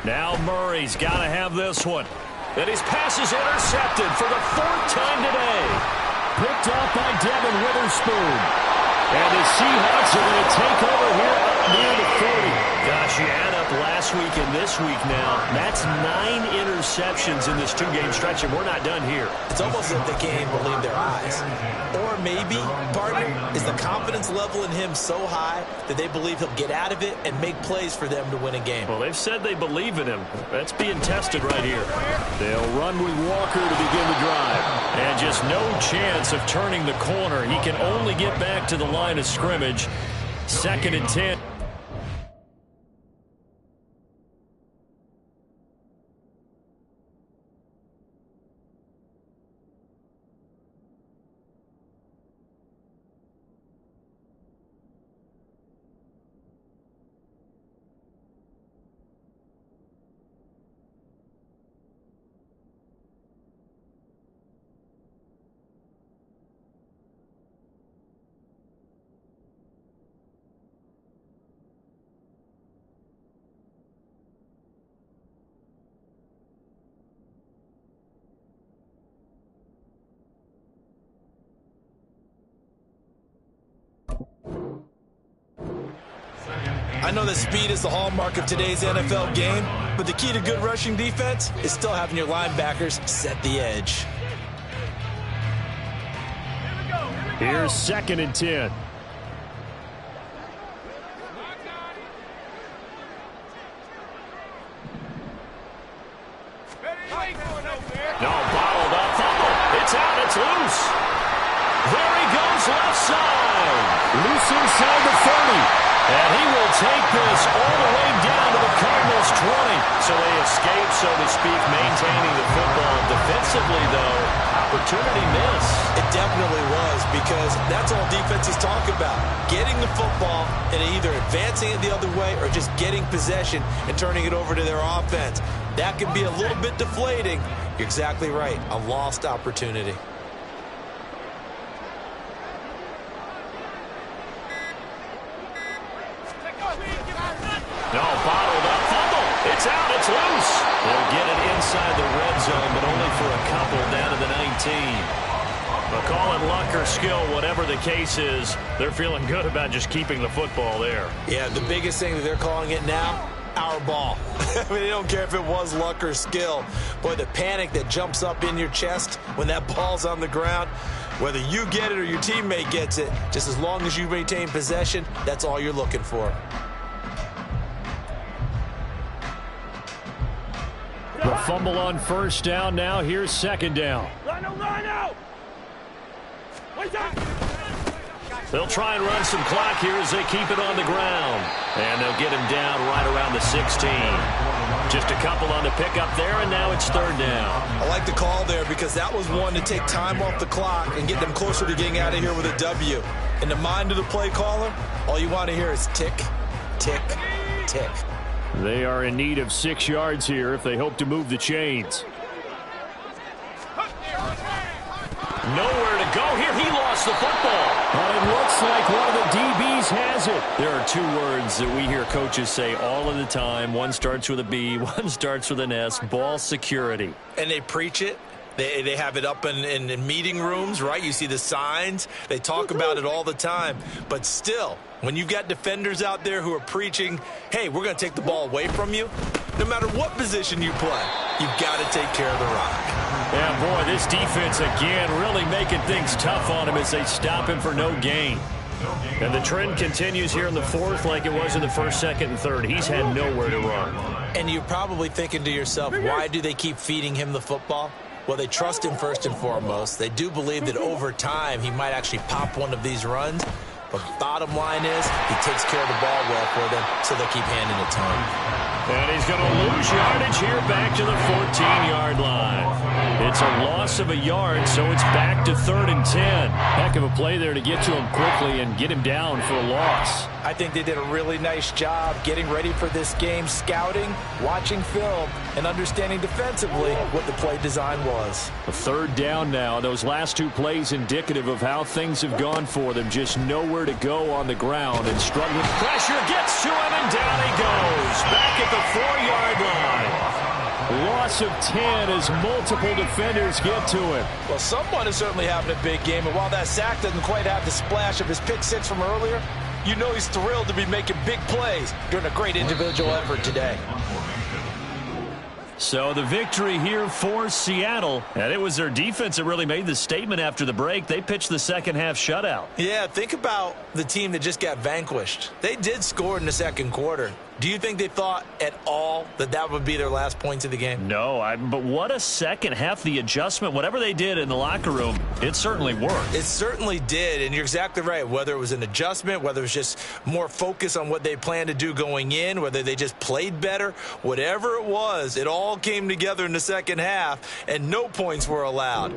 Now Murray's got to have this one. And his pass is intercepted for the 4th time today. Picked up by Devin Witherspoon. And the Seahawks are going to take over here up near the 40. Gosh, you add up last week and this week now. That's 9 interceptions in this 2-game stretch, and we're not done here. It's almost like they can't even believe their eyes. Or maybe, partner, is the confidence level in him so high that they believe he'll get out of it and make plays for them to win a game. Well, they've said they believe in him. That's being tested right here. They'll run with Walker to begin the drive. And just no chance of turning the corner. He can only get back to the line of scrimmage. 2nd and 10. I know that speed is the hallmark of today's NFL game, but the key to good rushing defense is still having your linebackers set the edge. Here's 2nd and 10. No, bottled up. Fumble. It's out. It's loose. There he goes left side. Loose inside the 30. And he will take this all the way down to the Cardinals' 20. So they escape, so to speak, maintaining the football. Defensively, though, opportunity miss. It definitely was, because that's all defenses talk about. Getting the football and either advancing it the other way or just getting possession and turning it over to their offense. That can be a little bit deflating. You're exactly right. A lost opportunity. No, bottled up. Fumble. It's out. It's loose. They'll get it inside the red zone, but only for a couple down to the 19. But call it luck or skill, whatever the case is, they're feeling good about just keeping the football there. Yeah, the biggest thing that they're calling it now, our ball. I mean, they don't care if it was luck or skill. Boy, the panic that jumps up in your chest when that ball's on the ground, whether you get it or your teammate gets it, just as long as you maintain possession, that's all you're looking for. The fumble on 1st down now. Here's 2nd down. They'll try and run some clock here as they keep it on the ground. And they'll get him down right around the 16. Just a couple on the pickup there, and now it's 3rd down. I like the call there because that was one to take time off the clock and get them closer to getting out of here with a W. In the mind of the play caller, all you want to hear is tick, tick, tick. They are in need of 6 yards here if they hope to move the chains. Nowhere to go here. He lost the football. But it looks like one of the DBs has it. There are 2 words that we hear coaches say all of the time. One starts with a B, one starts with an S. Ball security. And they preach it. They have it up in meeting rooms, right? You see the signs. They talk about it all the time. But still, when you've got defenders out there who are preaching, hey, we're going to take the ball away from you, no matter what position you play, you've got to take care of the rock. Yeah, boy, this defense again really making things tough on him as they stop him for no gain. And the trend continues here in the 4th like it was in the 1st, 2nd, and 3rd. He's had nowhere to run. And you're probably thinking to yourself, why do they keep feeding him the football? Well, they trust him first and foremost. They do believe that over time he might actually pop one of these runs. But bottom line is he takes care of the ball well for them, so they keep handing it to him. And he's going to lose yardage here back to the 14-yard line. It's a loss of a yard, so it's back to 3rd and 10. Heck of a play there to get to him quickly and get him down for a loss. I think they did a really nice job getting ready for this game, scouting, watching film, and understanding defensively what the play design was. A 3rd down now. Those last 2 plays indicative of how things have gone for them. Just nowhere to go on the ground and struggling. Pressure gets to him, and down he goes. Back at the 4-yard line. Loss of 10 as multiple defenders get to him. Well, someone is certainly having a big game, and while that sack doesn't quite have the splash of his pick 6 from earlier, you know he's thrilled to be making big plays during a great individual effort today. So the victory here for Seattle, and it was their defense that really made the statement after the break. They pitched the second-half shutout. Yeah, think about the team that just got vanquished. They did score in the 2nd quarter. Do you think they thought at all that that would be their last points of the game? No, but what a second half. The adjustment, whatever they did in the locker room, it certainly worked. It certainly did, and you're exactly right. Whether it was an adjustment, whether it was just more focus on what they planned to do going in, whether they just played better, whatever it was, it all came together in the second half, and no points were allowed.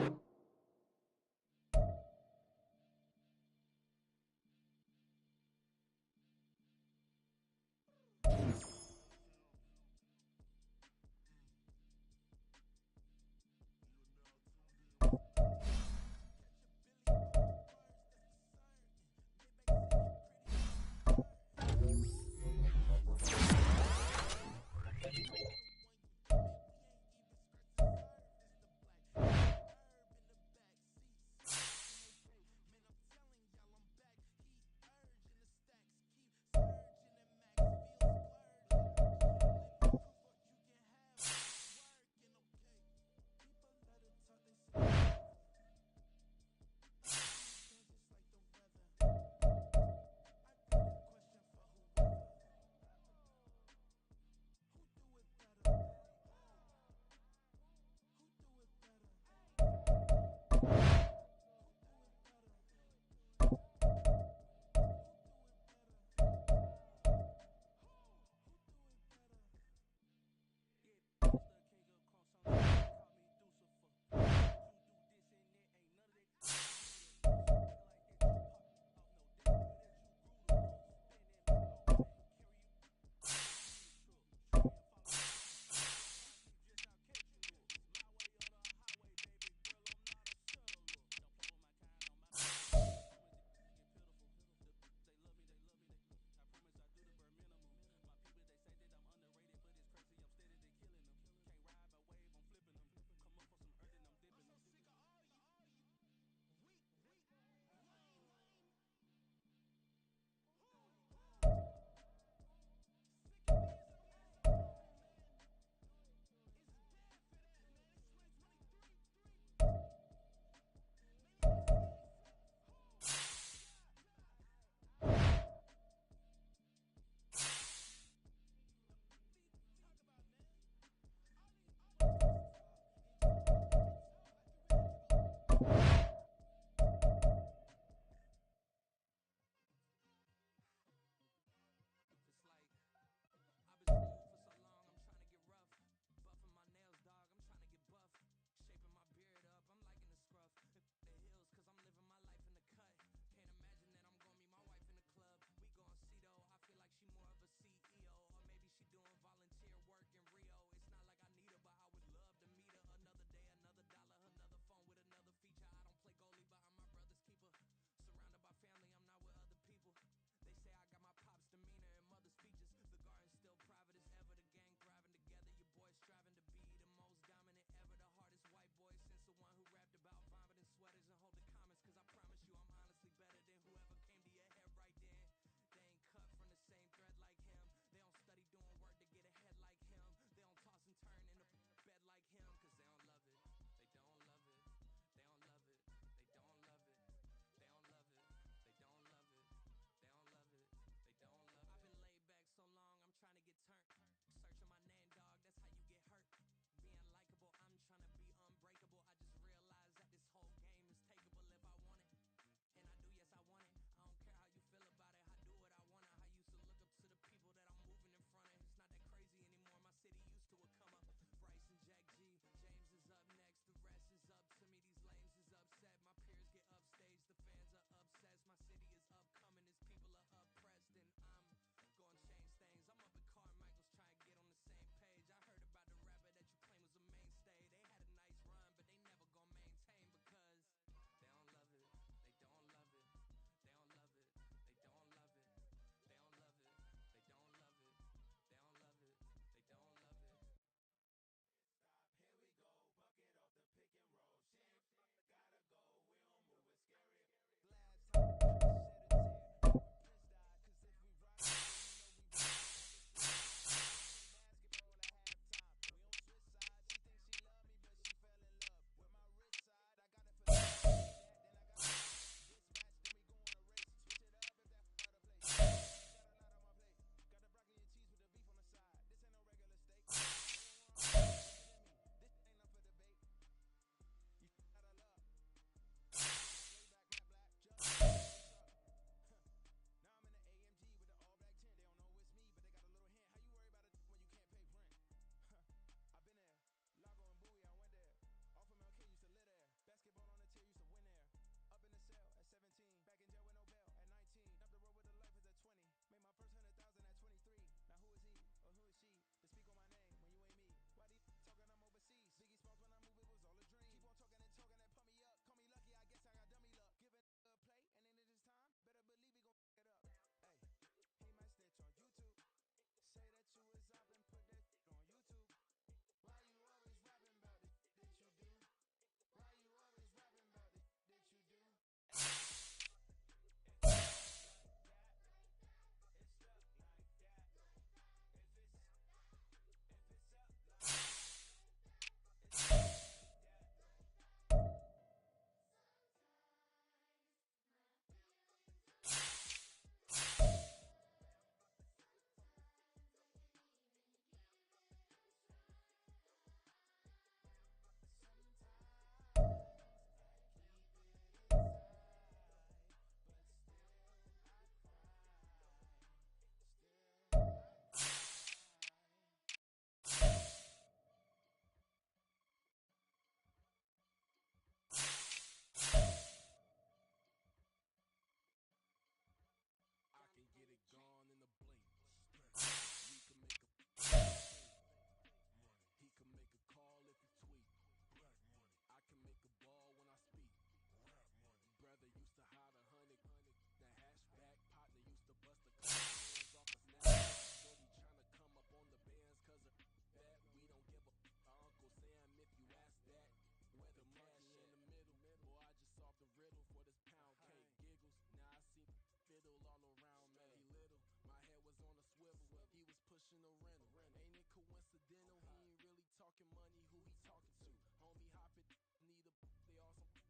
talking money, who he talking to? Homie hopping, need a they awesome.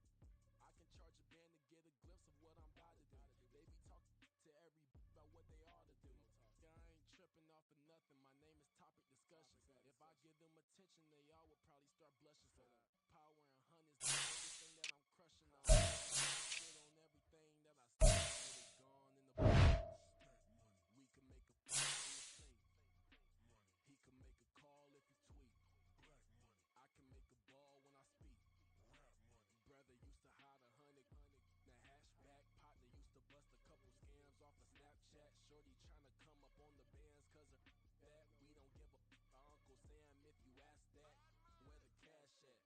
I can charge a band to get a glimpse of what I'm about to do. They be talking to every about what they ought to do. Yeah, I ain't tripping off of nothing. My name is Topic Discussion. If I give them attention, they all would probably start blushing. So power and hundreds, everything that I'm crushing on. Shit on everything that I started is gone in the we can make a in the safe. He can make a call if you tweet. I can make a ball when I speak. Brother used to hide 100 the hashback. Partner used to bust a couple scams off of Snapchat. Shorty tryna come up on the bands cause of that. We don't give a Uncle Sam if you ask that. Where the cash at?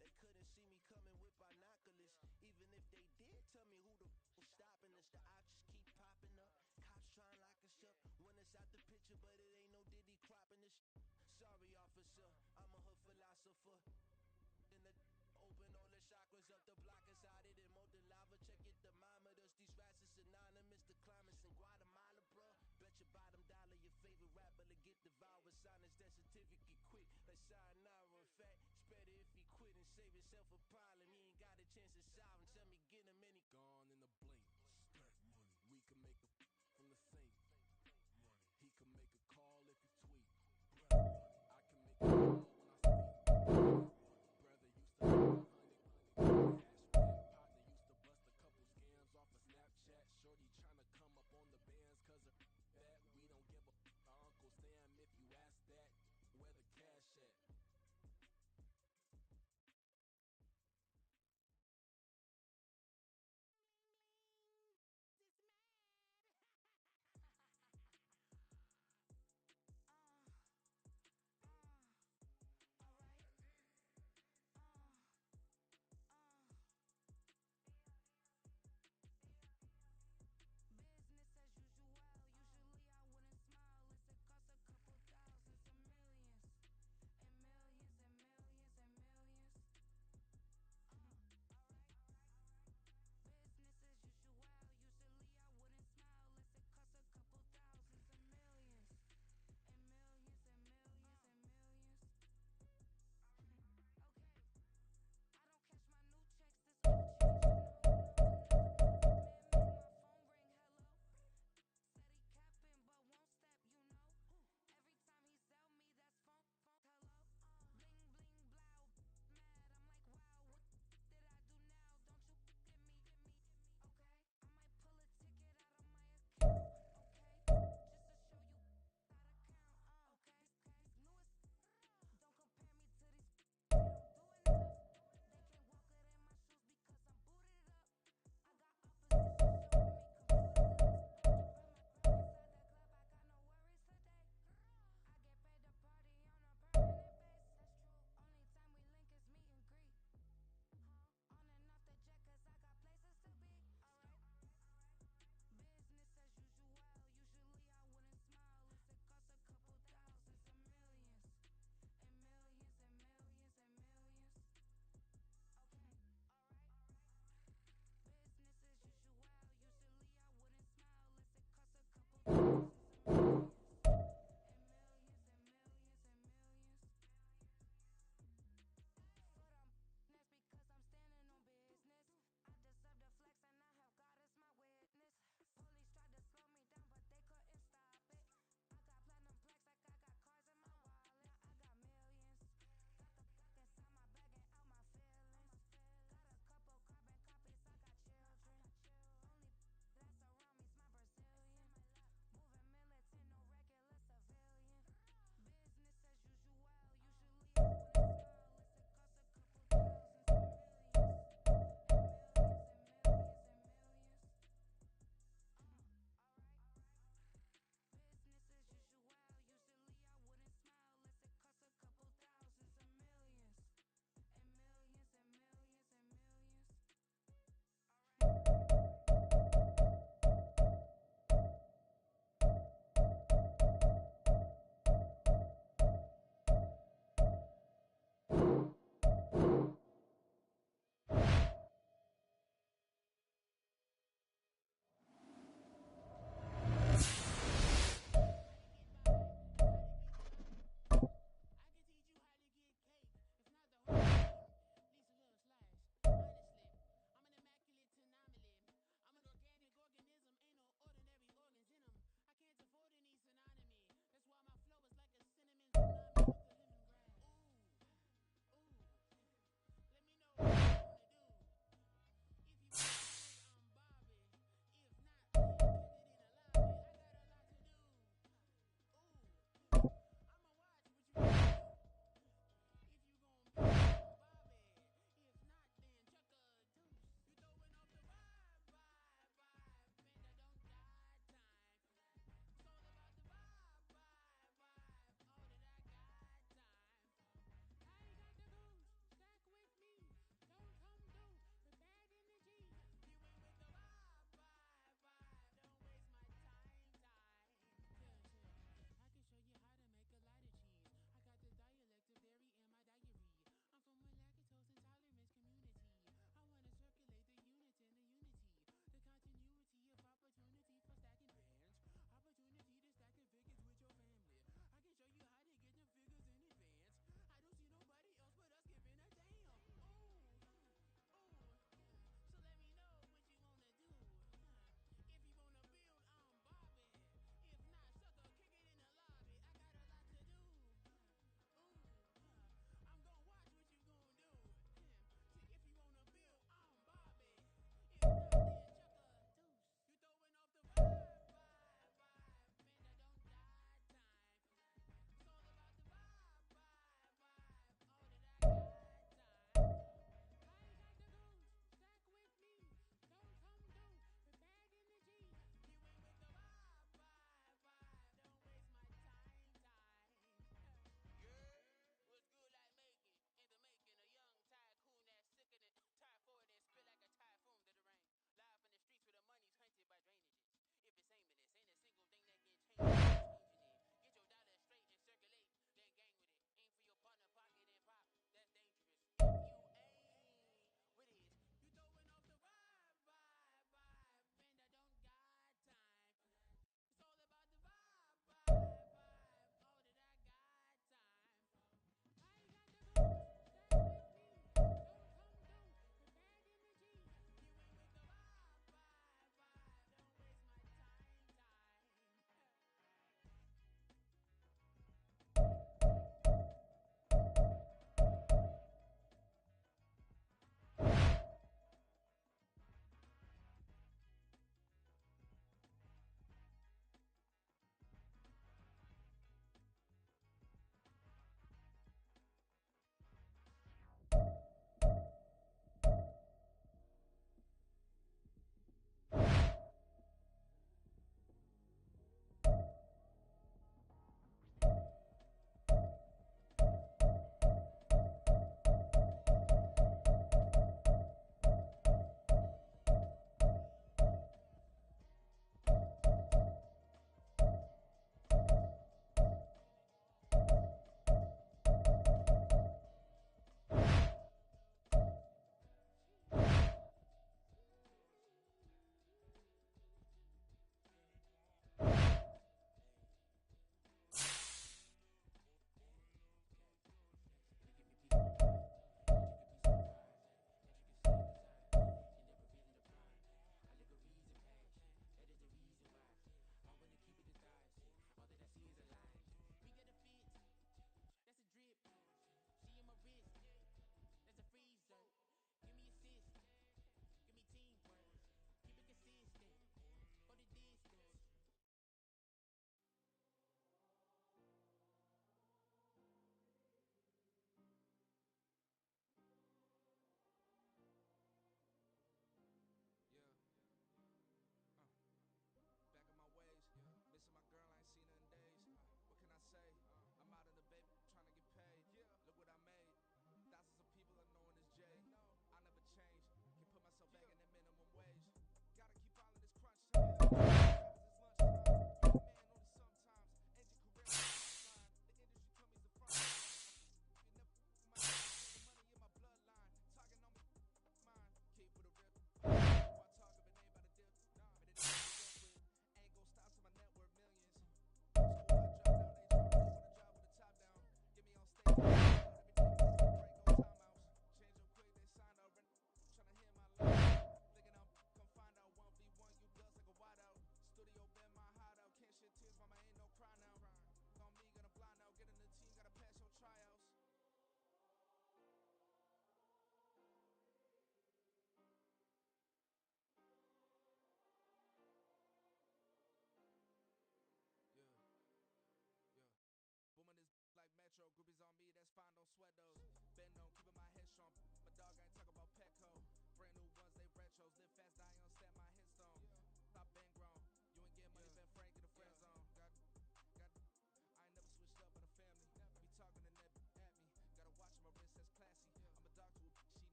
They couldn't see me coming with binoculars. Even if they did, tell me who the was stopping us. The options keep popping up. Cops trying lock us up. When it's out the picture, but it ain't no Diddy cropping this. Sorry, officer, I'm a hood philosopher. In the open all the chakras up the block inside it and more the lava. Check your thermometers. These rats is synonymous to climates in Guatemala, bruh. Bet your bottom dollar your favorite rapper to get devoured. Sign his death certificate quick. Like sayonara. In fact, it's better if he quit and save himself a problem. He ain't got a chance to solve and tell me get him any gone in the blink. Stack money. We can make a from the safe. Money. He can make a call if you tweet. I can make a call when I speak. Brother used to have 100 hashback. Partner used to bust a couple scams off of Snapchat. Shorty tryna come up on the bands cause of that. We don't give a Uncle Sam if you ask that. Where the cash at?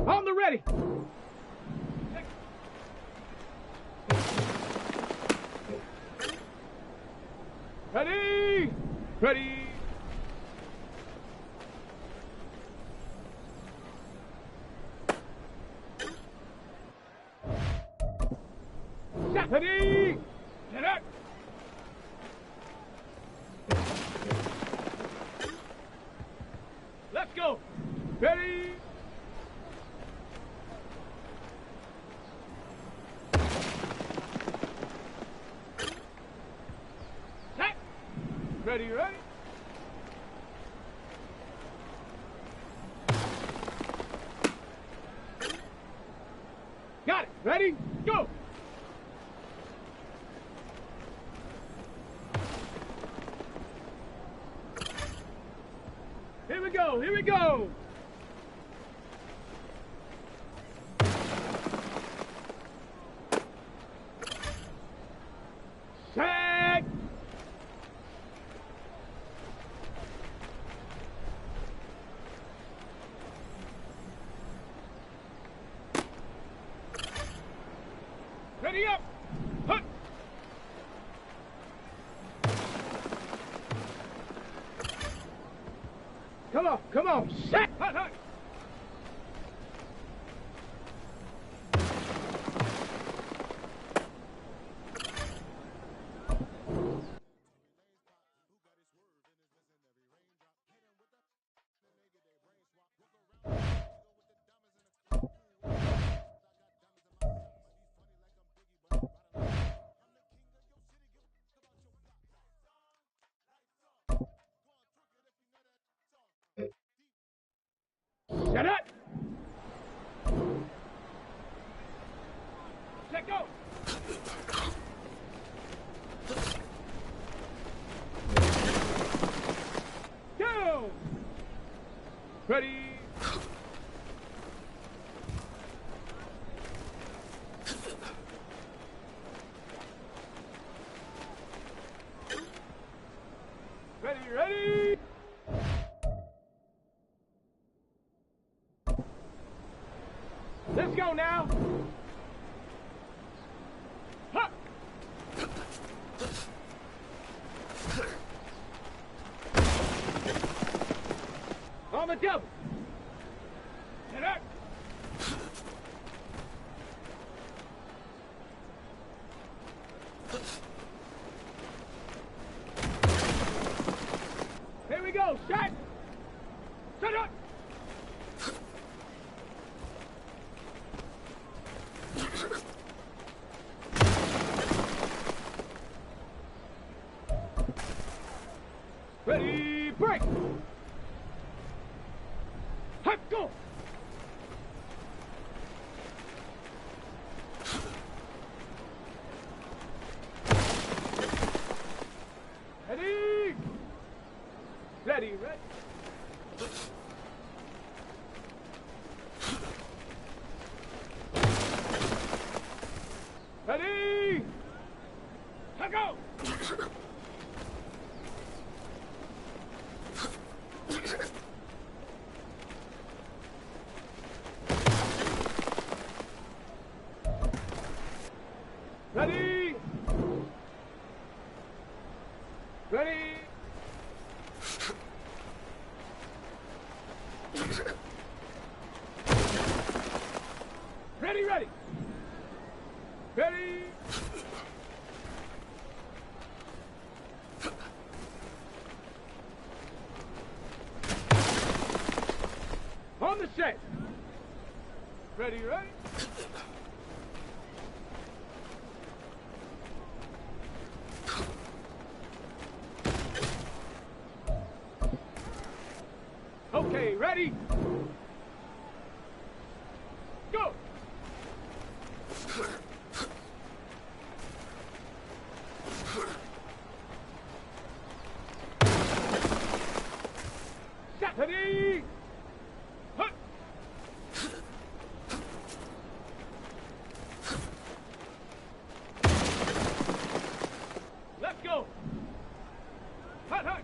On the ready. Ready. Ready. Set. Ready. Get up. Let's go. Ready. Set. Ready, ready. Got it. Ready? Go. Here we go. Here we go. Set. Ready up. Hut. Come on, come on. Set. Hut, hut. Set up. Set go. Go. Ready. Ready, ready. Let's go now. Huh. On the double. Get up. Here we go. Shot. Shut up. Ready, break! Hot, go! Ready! Ready, ready! Ready! Hot, go! Ready? Ready? Ready, ready. Ready? On the set. Ready, ready? Okay, ready? Go! Set! Ready? Hut! Let's go! Hut, hut!